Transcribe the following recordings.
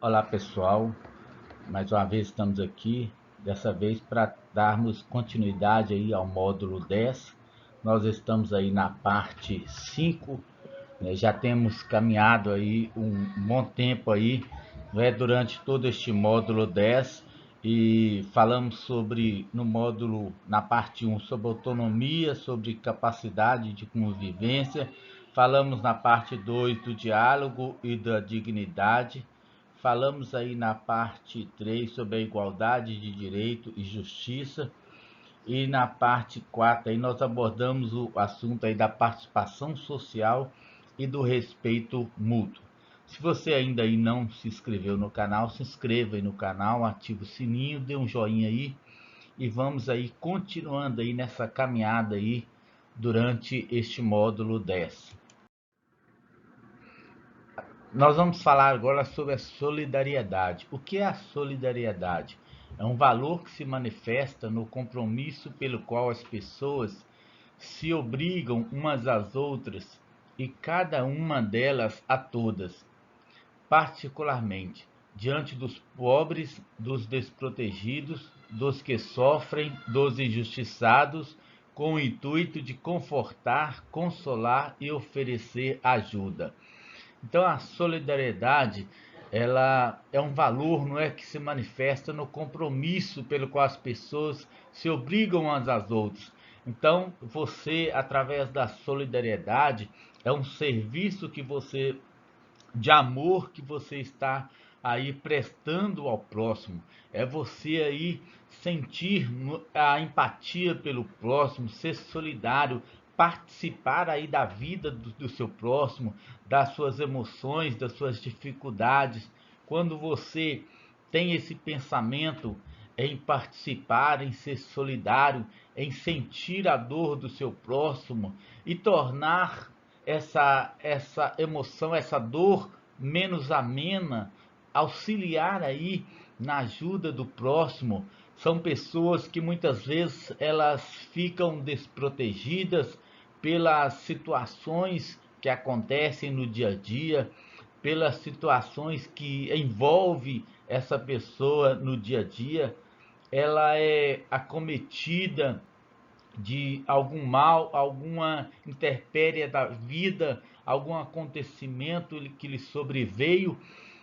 Olá pessoal, mais uma vez estamos aqui, dessa vez para darmos continuidade aí ao módulo 10. Nós estamos aí na parte 5, né? Já temos caminhado aí um bom tempo aí, né, durante todo este módulo 10 e falamos sobre, no módulo, na parte um, sobre autonomia, sobre capacidade de convivência, falamos na parte 2 do diálogo e da dignidade. Falamos aí na parte 3 sobre a igualdade de direito e justiça. E na parte 4 aí nós abordamos o assunto aí da participação social e do respeito mútuo. Se você ainda aí não se inscreveu no canal, se inscreva aí no canal, ative o sininho, dê um joinha aí e vamos aí continuando aí nessa caminhada aí durante este módulo 10. Nós vamos falar agora sobre a solidariedade. O que é a solidariedade? É um valor que se manifesta no compromisso pelo qual as pessoas se obrigam umas às outras e cada uma delas a todas, particularmente diante dos pobres, dos desprotegidos, dos que sofrem, dos injustiçados, com o intuito de confortar, consolar e oferecer ajuda. Então a solidariedade, ela é um valor, não é, que se manifesta no compromisso pelo qual as pessoas se obrigam umas às outras. Então você, através da solidariedade, é um serviço que você de amor que você está aí prestando ao próximo. É você aí sentir a empatia pelo próximo, ser solidário, participar aí da vida do seu próximo, das suas emoções, das suas dificuldades. Quando você tem esse pensamento em participar, em ser solidário, em sentir a dor do seu próximo e tornar essa emoção, essa dor menos amena, auxiliar aí na ajuda do próximo. São pessoas que muitas vezes elas ficam desprotegidas pelas situações que acontecem no dia a dia, pelas situações que envolve essa pessoa no dia a dia. Ela é acometida de algum mal, alguma intempérie da vida, algum acontecimento que lhe sobreveio.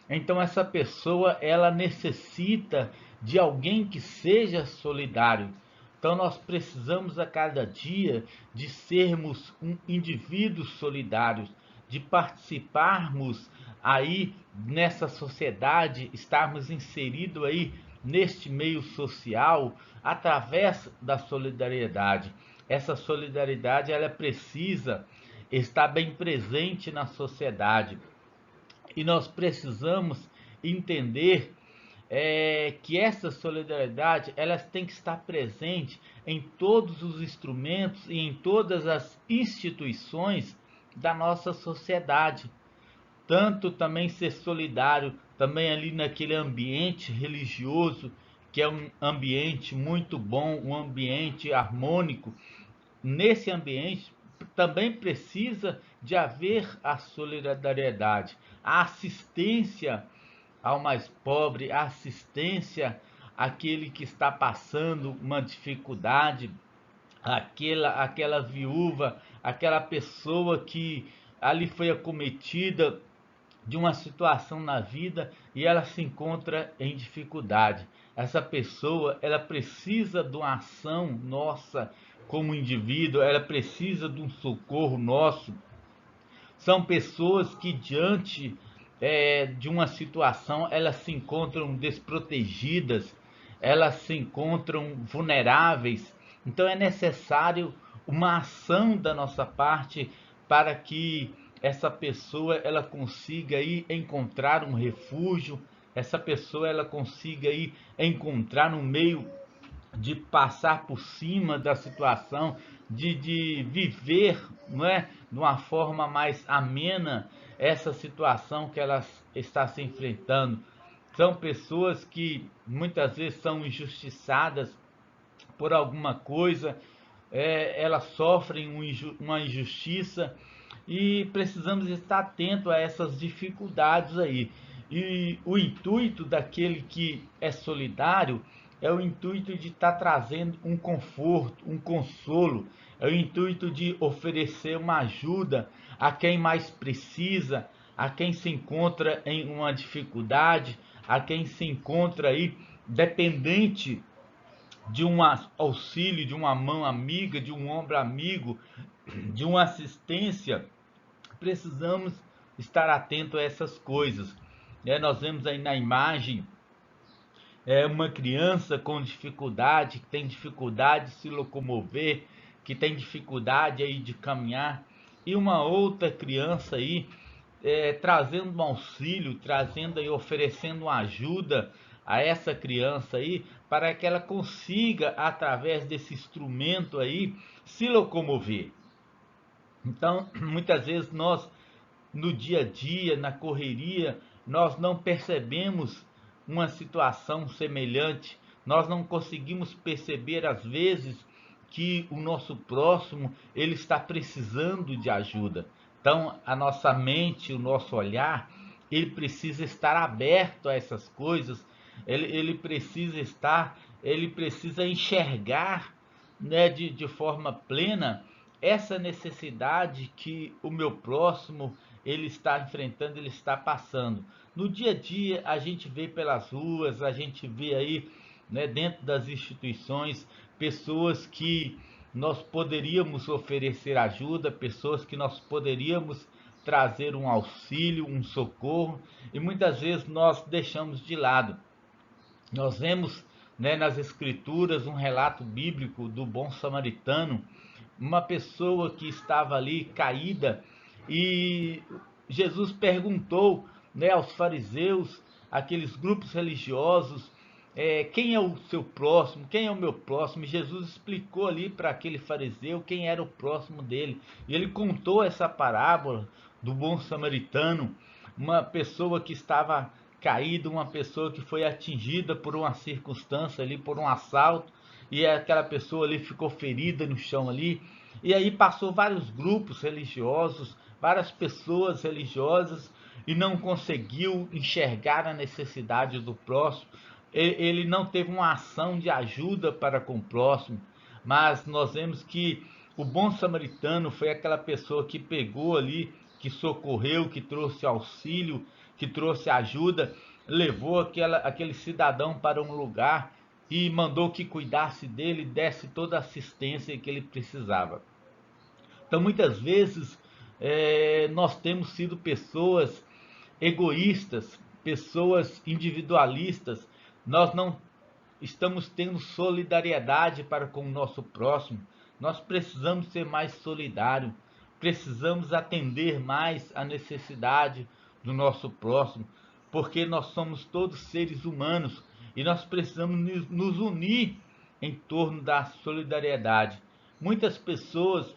Então essa pessoa ela necessita de alguém que seja solidário. Então nós precisamos a cada dia de sermos um indivíduo solidários, de participarmos aí nessa sociedade, estarmos inseridos aí neste meio social através da solidariedade. Essa solidariedade ela precisa estar bem presente na sociedade e nós precisamos entender que essa solidariedade ela tem que estar presente em todos os instrumentos e em todas as instituições da nossa sociedade. Tanto também ser solidário também ali naquele ambiente religioso, que é um ambiente muito bom, um ambiente harmônico. Nesse ambiente também precisa de haver a solidariedade, a assistência ao mais pobre, a assistência àquele que está passando uma dificuldade, aquela viúva, aquela pessoa que ali foi acometida de uma situação na vida e ela se encontra em dificuldade. Essa pessoa, ela precisa de uma ação nossa como indivíduo, ela precisa de um socorro nosso. São pessoas que diante de uma situação, elas se encontram desprotegidas, elas se encontram vulneráveis. Então é necessário uma ação da nossa parte para que essa pessoa ela consiga aí encontrar um refúgio, essa pessoa ela consiga aí encontrar um meio de passar por cima da situação, de viver, não é, de uma forma mais amena essa situação que ela está se enfrentando. São pessoas que muitas vezes são injustiçadas por alguma coisa, elas sofrem uma injustiça e precisamos estar atento a essas dificuldades aí. E o intuito daquele que é solidário é o intuito de estar trazendo um conforto, um consolo, é o intuito de oferecer uma ajuda a quem mais precisa, a quem se encontra em uma dificuldade, a quem se encontra aí dependente de um auxílio, de uma mão amiga, de um ombro amigo, de uma assistência. Precisamos estar atento a essas coisas. Nós vemos aí na imagem uma criança com dificuldade, que tem dificuldade de se locomover, que tem dificuldade aí de caminhar, e uma outra criança aí trazendo um auxílio, trazendo aí, oferecendo uma ajuda a essa criança aí, para que ela consiga, através desse instrumento aí, se locomover. Então, muitas vezes nós, no dia a dia, na correria, nós não percebemos uma situação semelhante, nós não conseguimos perceber às vezes que o nosso próximo ele está precisando de ajuda. Então, a nossa mente, o nosso olhar, ele precisa estar aberto a essas coisas, ele precisa estar, ele precisa enxergar, né, de forma plena essa necessidade que o meu próximo ele está enfrentando, ele está passando. No dia a dia, a gente vê pelas ruas, a gente vê aí, né, dentro das instituições, pessoas que nós poderíamos oferecer ajuda, pessoas que nós poderíamos trazer um auxílio, um socorro, e muitas vezes nós deixamos de lado. Nós vemos, né, nas escrituras um relato bíblico do bom samaritano, uma pessoa que estava ali caída, e Jesus perguntou, né, aos fariseus, aqueles grupos religiosos, quem é o seu próximo, quem é o meu próximo. E Jesus explicou ali para aquele fariseu quem era o próximo dele, e ele contou essa parábola do bom samaritano, uma pessoa que estava caída, uma pessoa que foi atingida por uma circunstância ali, por um assalto, e aquela pessoa ali ficou ferida no chão ali, e aí passou vários grupos religiosos, várias pessoas religiosas, e não conseguiu enxergar a necessidade do próximo, ele não teve uma ação de ajuda para com o próximo, mas nós vemos que o bom samaritano foi aquela pessoa que pegou ali, que socorreu, que trouxe auxílio, que trouxe ajuda, levou aquele cidadão para um lugar e mandou que cuidasse dele, desse toda a assistência que ele precisava. Então, muitas vezes, nós temos sido pessoas egoístas, pessoas individualistas, nós não estamos tendo solidariedade para com o nosso próximo. Nós precisamos ser mais solidários, precisamos atender mais a necessidade do nosso próximo, porque nós somos todos seres humanos e nós precisamos nos unir em torno da solidariedade. Muitas pessoas,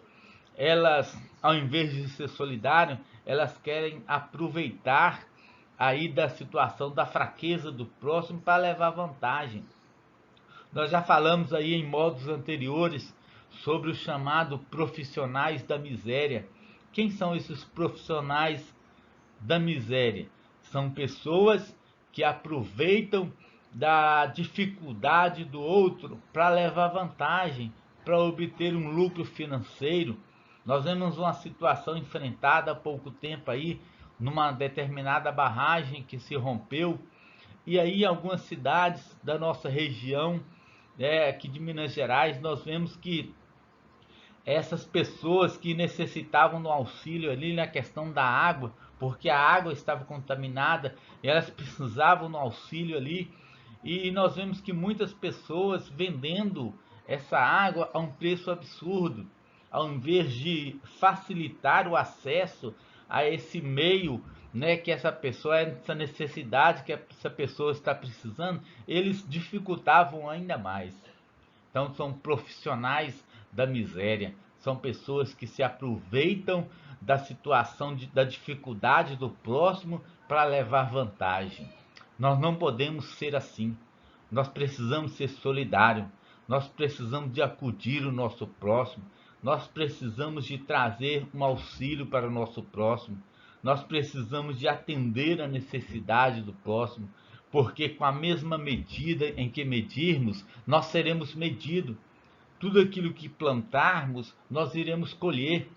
elas, ao invés de ser solidárias, elas querem aproveitar aí da situação da fraqueza do próximo para levar vantagem. Nós já falamos aí em modos anteriores sobre o chamado profissionais da miséria. Quem são esses profissionais da miséria? São pessoas que aproveitam da dificuldade do outro para levar vantagem, para obter um lucro financeiro. Nós vemos uma situação enfrentada há pouco tempo aí, numa determinada barragem que se rompeu, e aí em algumas cidades da nossa região, aqui de Minas Gerais, nós vemos que essas pessoas que necessitavam do auxílio ali na questão da água, porque a água estava contaminada, e elas precisavam do auxílio ali, e nós vemos que muitas pessoas vendendo essa água a um preço absurdo, ao invés de facilitar o acesso a esse meio, né, que essa pessoa, essa necessidade que essa pessoa está precisando, eles dificultavam ainda mais. Então são profissionais da miséria, são pessoas que se aproveitam da situação, da dificuldade do próximo para levar vantagem. Nós não podemos ser assim. Nós precisamos ser solidários. Nós precisamos de acudir o nosso próximo. Nós precisamos de trazer um auxílio para o nosso próximo. nós precisamos de atender a necessidade do próximo, porque com a mesma medida em que medirmos, nós seremos medidos. Tudo aquilo que plantarmos, nós iremos colher.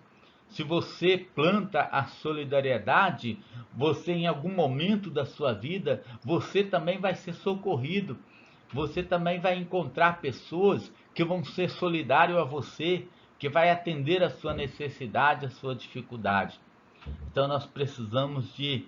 Se você planta a solidariedade, você em algum momento da sua vida, você também vai ser socorrido. Você também vai encontrar pessoas que vão ser solidários a você, que vai atender a sua necessidade, a sua dificuldade. Então nós precisamos de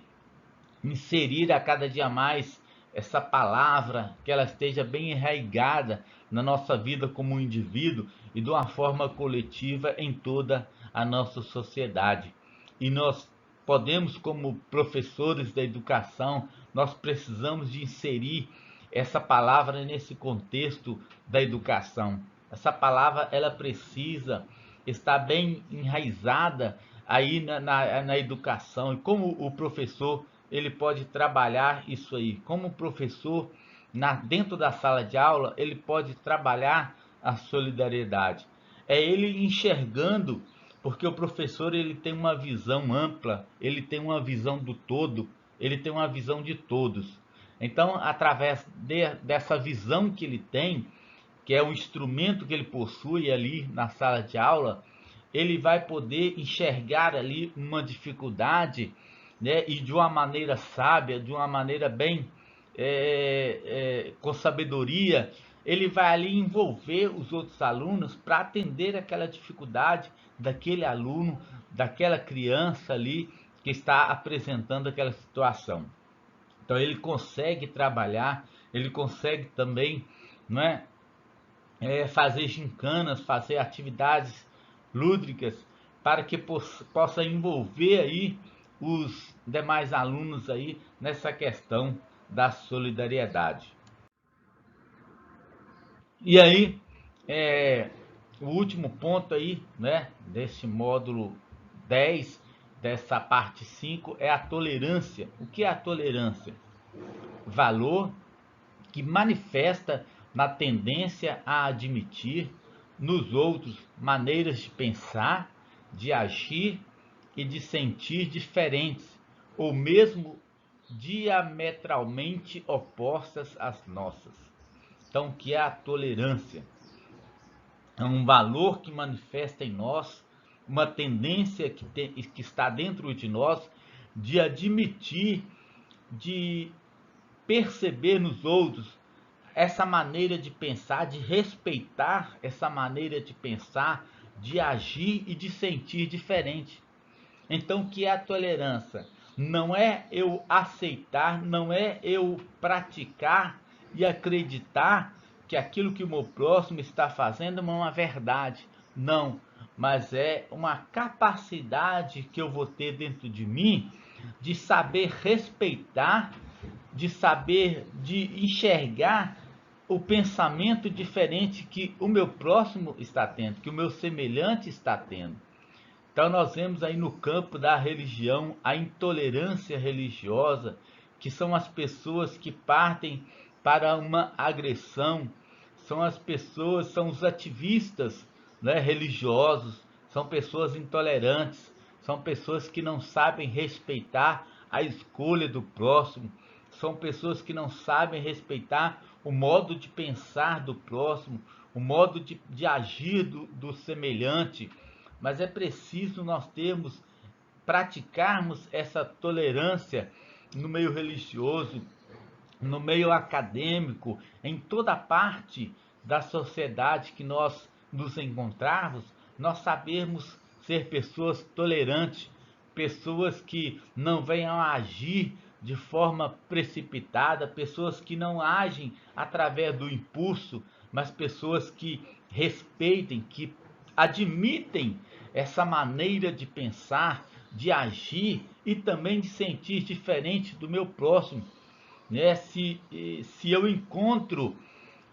inserir a cada dia mais essa palavra, que ela esteja bem enraizada na nossa vida como indivíduo e de uma forma coletiva em toda a nossa sociedade. E nós podemos, como professores da educação, nós precisamos de inserir essa palavra nesse contexto da educação. Essa palavra ela precisa estar bem enraizada aí na educação. E como o professor ele pode trabalhar isso aí? Como o professor dentro da sala de aula ele pode trabalhar a solidariedade? É ele enxergando, porque o professor ele tem uma visão ampla, ele tem uma visão do todo, ele tem uma visão de todos. Então, através dessa visão que ele tem, que é o instrumento que ele possui ali na sala de aula, ele vai poder enxergar ali uma dificuldade, né, e de uma maneira sábia, de uma maneira bem com sabedoria, ele vai ali envolver os outros alunos para atender aquela dificuldade daquele aluno, daquela criança ali que está apresentando aquela situação. Então ele consegue trabalhar, ele consegue também, não é, fazer gincanas, fazer atividades lúdicas para que possa envolver aí os demais alunos aí nessa questão da solidariedade. E aí, o último ponto aí, né, desse módulo 10 dessa parte 5 é a tolerância. O que é a tolerância? Valor que manifesta na tendência a admitir nos outros maneiras de pensar, de agir e de sentir diferentes, ou mesmo diametralmente opostas às nossas. Então, o que é a tolerância? É um valor que manifesta em nós uma tendência que está dentro de nós de admitir, de perceber nos outros essa maneira de pensar, de respeitar essa maneira de pensar, de agir e de sentir diferente. Então, o que é a tolerância? Não é eu aceitar, não é eu praticar e acreditar que aquilo que o meu próximo está fazendo é uma verdade. Não, mas é uma capacidade que eu vou ter dentro de mim de saber respeitar, de saber, de enxergar o pensamento diferente que o meu próximo está tendo, que o meu semelhante está tendo. Então nós vemos aí no campo da religião a intolerância religiosa, que são as pessoas que partem para uma agressão, são as pessoas, são os ativistas, né, religiosos, são pessoas intolerantes, são pessoas que não sabem respeitar a escolha do próximo, são pessoas que não sabem respeitar o modo de pensar do próximo, o modo de agir do semelhante. Mas é preciso nós termos, praticarmos essa tolerância no meio religioso, no meio acadêmico, em toda parte da sociedade que nós nos encontrarmos, nós sabermos ser pessoas tolerantes, pessoas que não venham a agir de forma precipitada, pessoas que não agem através do impulso, mas pessoas que respeitem, que admitem essa maneira de pensar, de agir e também de sentir diferente do meu próximo, né? Se eu encontro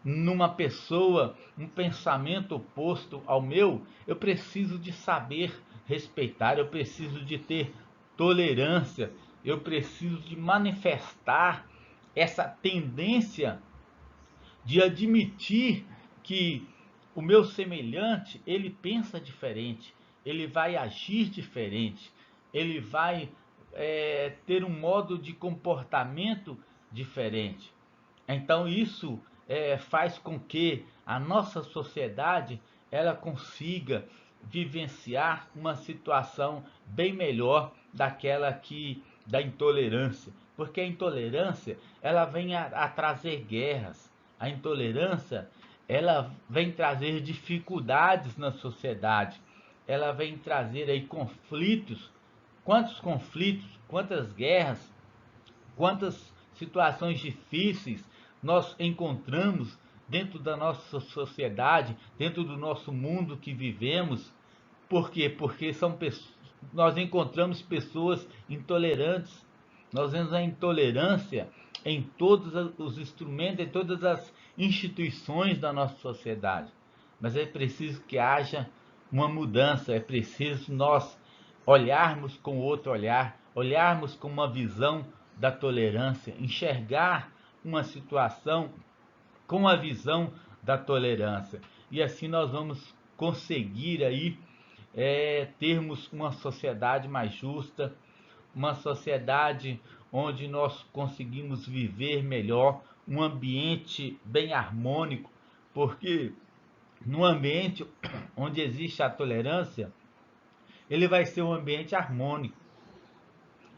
numa pessoa um pensamento oposto ao meu, eu preciso de saber respeitar, eu preciso de ter tolerância, eu preciso de manifestar essa tendência de admitir que o meu semelhante, ele pensa diferente, ele vai agir diferente, ele vai ter um modo de comportamento diferente. Então isso faz com que a nossa sociedade ela consiga vivenciar uma situação bem melhor daquela que da intolerância, porque a intolerância ela vem a trazer guerras, a intolerância ela vem trazer dificuldades na sociedade, ela vem trazer aí conflitos, quantas guerras, quantas situações difíceis nós encontramos dentro da nossa sociedade, dentro do nosso mundo que vivemos. Por quê? Porque nós encontramos pessoas intolerantes. Nós vemos a intolerância em todos os instrumentos, em todas as instituições da nossa sociedade. Mas é preciso que haja uma mudança, é preciso nós olharmos com outro olhar, olharmos com uma visão da tolerância, enxergar uma situação com a visão da tolerância. E assim nós vamos conseguir aí termos uma sociedade mais justa, uma sociedade onde nós conseguimos viver melhor, um ambiente bem harmônico, porque no ambiente onde existe a tolerância, ele vai ser um ambiente harmônico,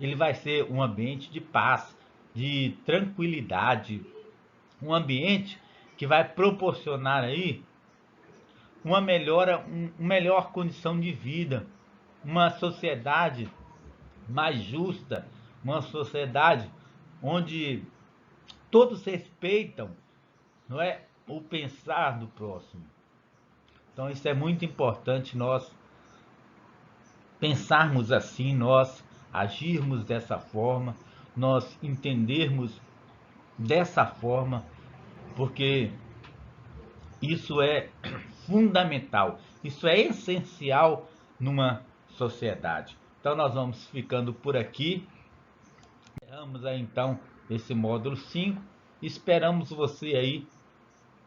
ele vai ser um ambiente de paz, de tranquilidade, um ambiente que vai proporcionar aí uma melhora, melhor condição de vida, uma sociedade mais justa, uma sociedade onde todos respeitam, não é, o pensar do próximo. Então isso é muito importante nós pensarmos assim, nós agirmos dessa forma, nós entendermos dessa forma, porque isso é fundamental, isso é essencial numa sociedade. Então nós vamos ficando por aqui. Encerramos aí então esse módulo 5. Esperamos você aí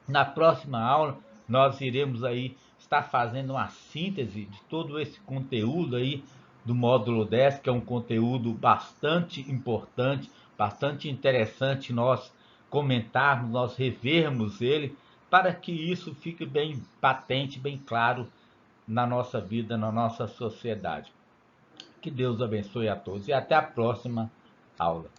na próxima aula. Nós iremos aí estar fazendo uma síntese de todo esse conteúdo aí do módulo 10, que é um conteúdo bastante importante, bastante interessante nós comentarmos, nós revermos ele, para que isso fique bem patente, bem claro na nossa vida, na nossa sociedade. Que Deus abençoe a todos e até a próxima aula.